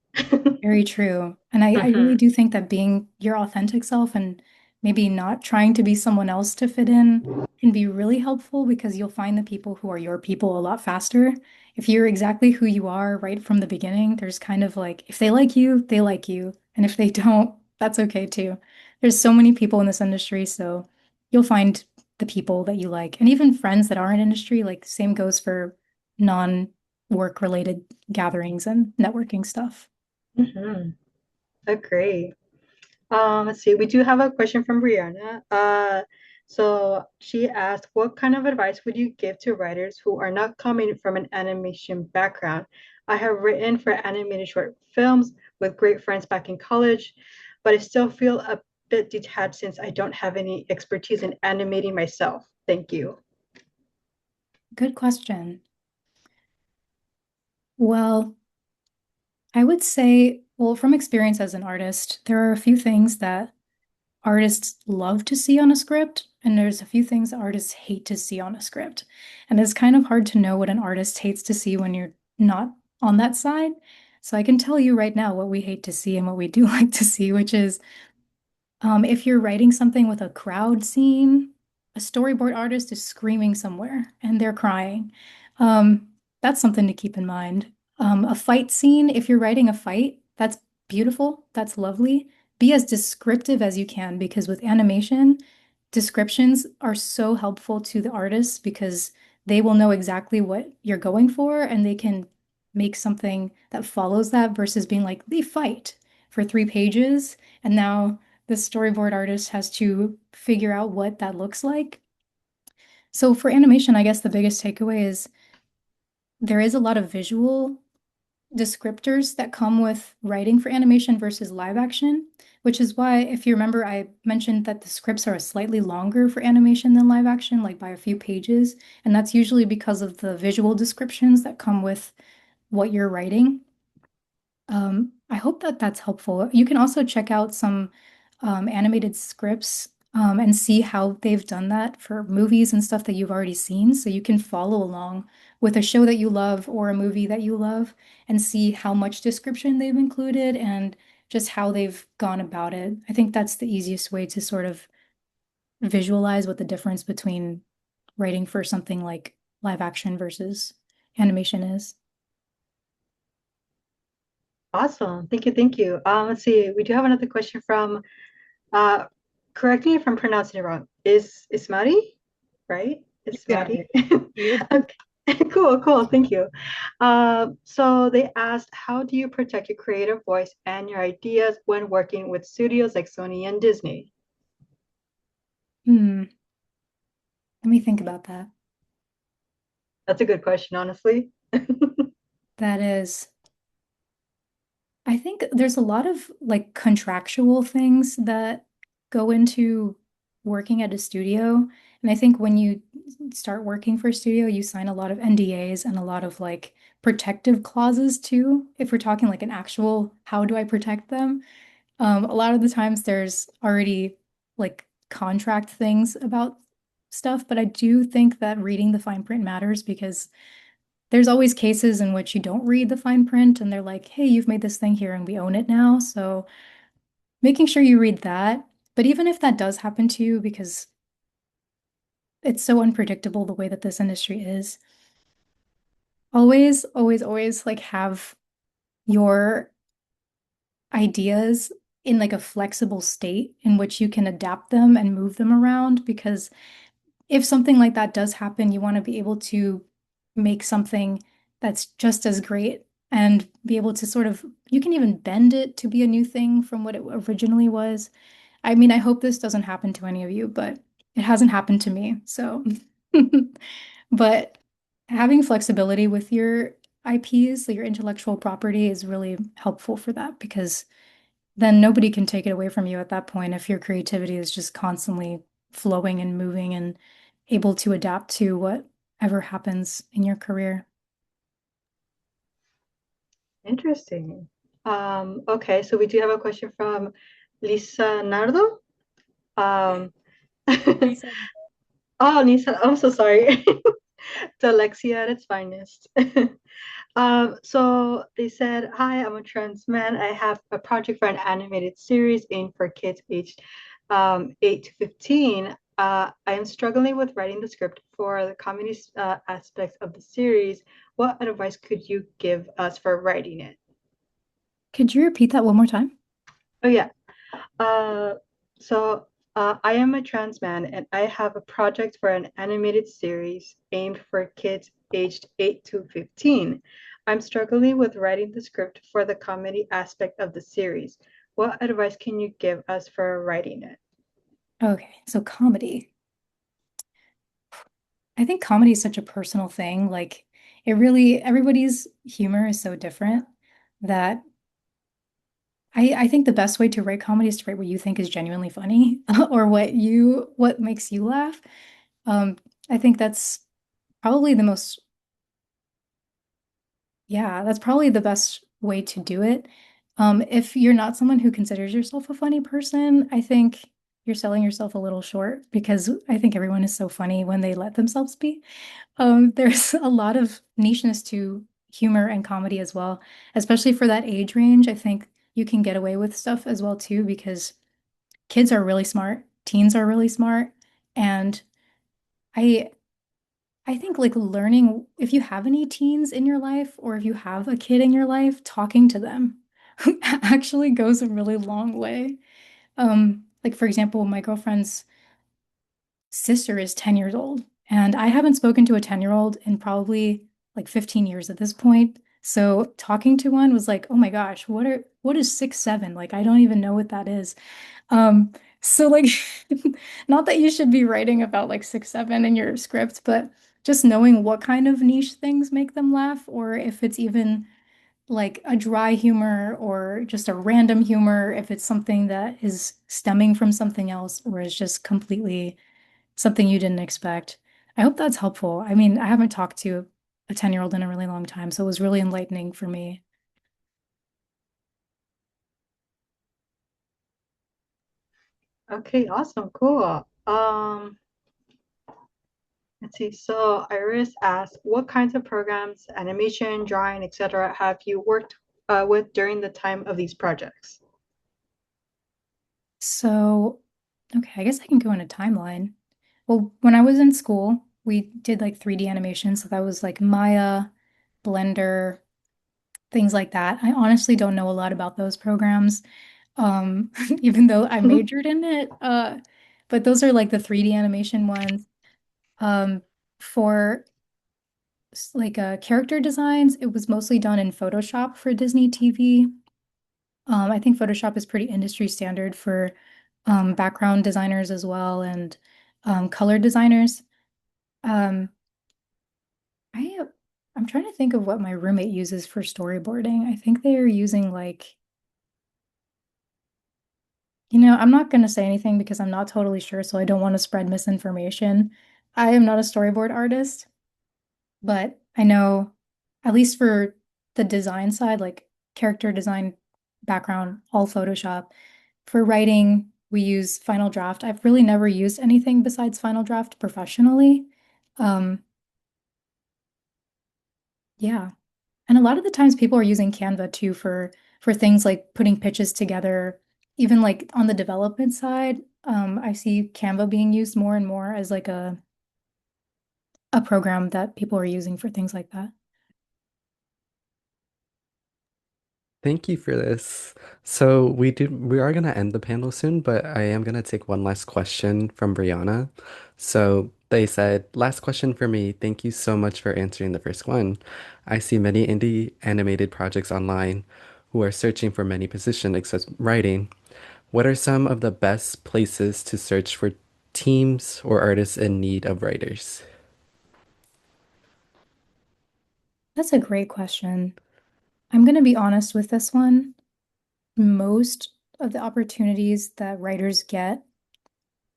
Very true. And I really Mhm. do think that being your authentic self and maybe not trying to be someone else to fit in can be really helpful because you'll find the people who are your people a lot faster. If you're exactly who you are right from the beginning, there's kind of like, if they like you, they like you. And if they don't, that's okay too. There's so many people in this industry, so you'll find the people that you like. And even friends that are in industry, like same goes for non-work related gatherings and networking stuff. Hmm. Agree. Let's see. We do have a question from Brianna. So she asked, what kind of advice would you give to writers who are not coming from an animation background? I have written for animated short films with great friends back in college, but I still feel a bit detached since I don't have any expertise in animating myself. Thank you. Good question. Well, I would say, well, from experience as an artist, there are a few things that artists love to see on a script, and there's a few things that artists hate to see on a script. And it's kind of hard to know what an artist hates to see when you're not on that side. So I can tell you right now what we hate to see and what we do like to see, which is if you're writing something with a crowd scene, a storyboard artist is screaming somewhere and they're crying. Um, that's something to keep in mind. A fight scene, if you're writing a fight, that's beautiful, that's lovely. Be as descriptive as you can because with animation, descriptions are so helpful to the artists because they will know exactly what you're going for and they can make something that follows that versus being like, they fight for 3 pages and now the storyboard artist has to figure out what that looks like. So for animation, I guess the biggest takeaway is there is a lot of visual descriptors that come with writing for animation versus live action, which is why, if you remember, I mentioned that the scripts are slightly longer for animation than live action, like by a few pages. And that's usually because of the visual descriptions that come with what you're writing. I hope that that's helpful. You can also check out some animated scripts and see how they've done that for movies and stuff that you've already seen. So you can follow along with a show that you love or a movie that you love and see how much description they've included and just how they've gone about it. I think that's the easiest way to sort of visualize what the difference between writing for something like live action versus animation is. Awesome. Thank you. Thank you. Let's see. We do have another question from, uh, correct me if I'm pronouncing it wrong. Is Mari, right? It's Yeah, Mari. you. Okay. Cool, cool. Thank you. So they asked, how do you protect your creative voice and your ideas when working with studios like Sony and Disney? Hmm, let me think about that. That's a good question, honestly. That is, I think there's a lot of like contractual things that go into working at a studio. And I think when you start working for a studio, you sign a lot of NDAs and a lot of like protective clauses too. If we're talking like an actual, how do I protect them? A lot of the times there's already like contract things about stuff, but I do think that reading the fine print matters because there's always cases in which you don't read the fine print and they're like, hey, you've made this thing here and we own it now. So making sure you read that. But even if that does happen to you, because it's so unpredictable the way that this industry is, always, always, always like have your ideas in like a flexible state in which you can adapt them and move them around because if something like that does happen, you want to be able to make something that's just as great and be able to sort of, you can even bend it to be a new thing from what it originally was. I mean, I hope this doesn't happen to any of you, but it hasn't happened to me. So, but having flexibility with your IPs, so your intellectual property, is really helpful for that because then nobody can take it away from you at that point if your creativity is just constantly flowing and moving and able to adapt to whatever happens in your career. Interesting. Okay, so we do have a question from Lisa Nardo. Um, Lisa. oh, Lisa, I'm so sorry. Dyslexia at its finest. So they said, hi, I'm a trans man. I have a project for an animated series aimed for kids aged 8 to 15. I am struggling with writing the script for the comedy aspects of the series. What advice could you give us for writing it? Could you repeat that one more time? Oh yeah. Uh, so I am a trans man and I have a project for an animated series aimed for kids aged 8 to 15. I'm struggling with writing the script for the comedy aspect of the series. What advice can you give us for writing it? Okay, so comedy. I think comedy is such a personal thing. Like, it really, everybody's humor is so different that I think the best way to write comedy is to write what you think is genuinely funny or what makes you laugh. Um, I think that's probably the most, yeah, that's probably the best way to do it. If you're not someone who considers yourself a funny person, I think you're selling yourself a little short because I think everyone is so funny when they let themselves be. There's a lot of nicheness to humor and comedy as well, especially for that age range. I think you can get away with stuff as well too because kids are really smart, teens are really smart, and I I think like learning if you have any teens in your life or if you have a kid in your life, talking to them actually goes a really long way. Like for example, my girlfriend's sister is 10 years old, and I haven't spoken to a 10-year-old in probably like 15 years at this point. So talking to one was like, oh my gosh, what is 6'7"? Like I don't even know what that is. Um, so like not that you should be writing about like 6'7" in your script, but just knowing what kind of niche things make them laugh, or if it's even like a dry humor or just a random humor, if it's something that is stemming from something else or is just completely something you didn't expect. I hope that's helpful. I mean, I haven't talked to a 10-year-old in a really long time, so it was really enlightening for me. Okay, awesome, cool. Let's see. So Iris asked, what kinds of programs, animation, drawing, etc., have you worked with during the time of these projects? So, okay, I guess I can go in a timeline. Well, when I was in school, we did like 3D animation, so that was like Maya, Blender, things like that. I honestly don't know a lot about those programs, even though I majored in it. But those are like the 3D animation ones. Um, for like character designs, it was mostly done in Photoshop for Disney TV. I think Photoshop is pretty industry standard for background designers as well and color designers. Um, I I'm trying to think of what my roommate uses for storyboarding. I think they are using like, I'm not going to say anything because I'm not totally sure, so I don't want to spread misinformation. I am not a storyboard artist, but I know at least for the design side, like character design background, all Photoshop. For writing, we use Final Draft. I've really never used anything besides Final Draft professionally. Um, yeah. And a lot of the times people are using Canva too for things like putting pitches together. Even like on the development side, I see Canva being used more and more as like a program that people are using for things like that. Thank you for this. So we are gonna end the panel soon, but I am gonna take one last question from Brianna. So they said, last question for me. Thank you so much for answering the first one. I see many indie animated projects online who are searching for many positions except writing. What are some of the best places to search for teams or artists in need of writers? That's a great question. I'm going to be honest with this one. Most of the opportunities that writers get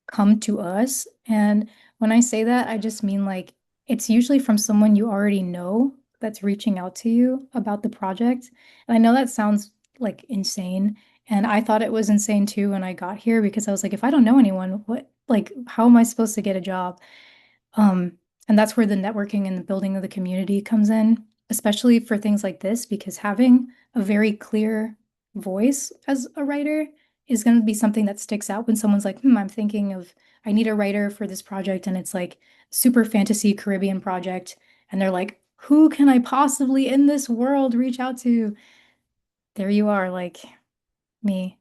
come to us. And when I say that, I just mean like it's usually from someone you already know that's reaching out to you about the project. And I know that sounds like insane. And I thought it was insane too when I got here because I was like, if I don't know anyone, how am I supposed to get a job? Um, and that's where the networking and the building of the community comes in, especially for things like this, because having a very clear voice as a writer is going to be something that sticks out when someone's like, I'm thinking of, I need a writer for this project, and it's like super fantasy Caribbean project. And they're like, who can I possibly in this world reach out to? There you are, like me.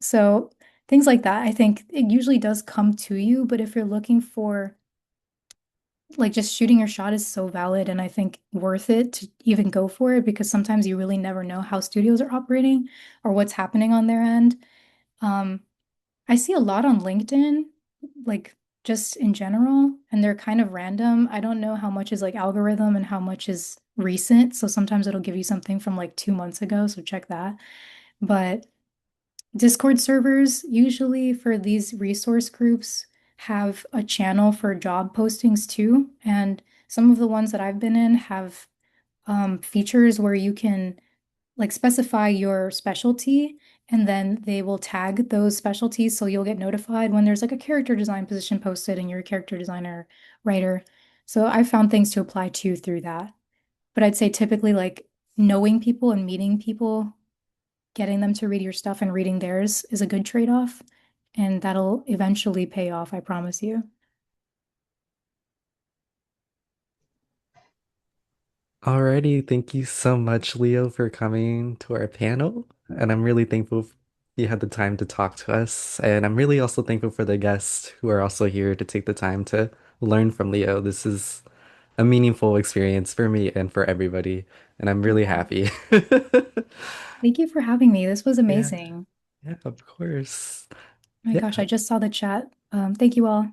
So things like that, I think it usually does come to you, but if you're looking for like just shooting your shot is so valid and I think worth it to even go for it because sometimes you really never know how studios are operating or what's happening on their end. Um, I see a lot on LinkedIn, like just in general, and they're kind of random. I don't know how much is like algorithm and how much is recent. So sometimes it'll give you something from like 2 months ago. So check that. But Discord servers, usually for these resource groups, have a channel for job postings too. And some of the ones that I've been in have features where you can like specify your specialty and then they will tag those specialties so you'll get notified when there's like a character design position posted and you're a character designer writer. So I found things to apply to through that. But I'd say typically like knowing people and meeting people, getting them to read your stuff and reading theirs is a good trade-off. And that'll eventually pay off, I promise you. Alrighty, thank you so much, Leo, for coming to our panel. And I'm really thankful you had the time to talk to us. And I'm really also thankful for the guests who are also here to take the time to learn from Leo. This is a meaningful experience for me and for everybody. And I'm really Yeah. happy. Thank you for having me. This was Yeah, amazing. yeah, of course. Oh my Yeah. gosh, I just saw the chat. Thank you all.